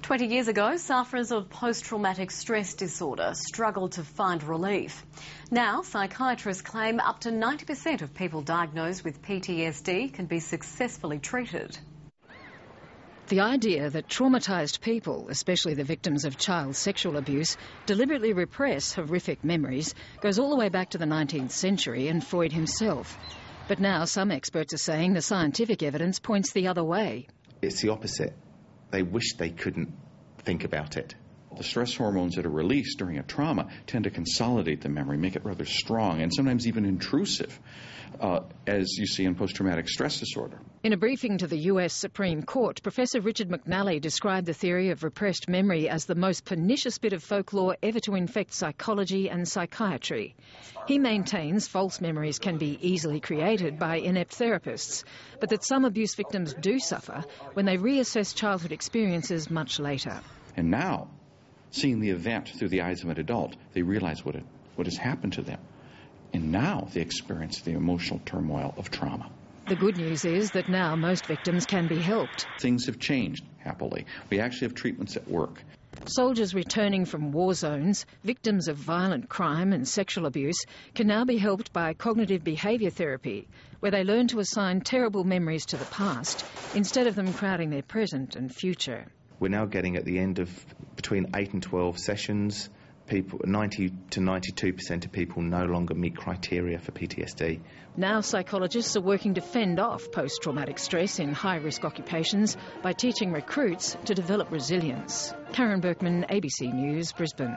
20 years ago, sufferers of post-traumatic stress disorder struggled to find relief. Now, psychiatrists claim up to 90% of people diagnosed with PTSD can be successfully treated. The idea that traumatised people, especially the victims of child sexual abuse, deliberately repress horrific memories goes all the way back to the 19th century and Freud himself. But now some experts are saying the scientific evidence points the other way. It's the opposite. They wish they couldn't think about it. The stress hormones that are released during a trauma tend to consolidate the memory, make it rather strong and sometimes even intrusive, as you see in post-traumatic stress disorder. In a briefing to the US Supreme Court, Professor Richard McNally described the theory of repressed memory as the most pernicious bit of folklore ever to infect psychology and psychiatry. He maintains false memories can be easily created by inept therapists, but that some abuse victims do suffer when they reassess childhood experiences much later. And now, seeing the event through the eyes of an adult, they realize what has happened to them. And now they experience the emotional turmoil of trauma. The good news is that now most victims can be helped. Things have changed, happily. We actually have treatments that work. Soldiers returning from war zones, victims of violent crime and sexual abuse, can now be helped by cognitive behaviour therapy, where they learn to assign terrible memories to the past instead of them crowding their present and future. We're now getting at the end of between 8 and 12 sessions, 90 to 92% of people no longer meet criteria for PTSD. Now psychologists are working to fend off post-traumatic stress in high-risk occupations by teaching recruits to develop resilience. Karen Berkman, ABC News, Brisbane.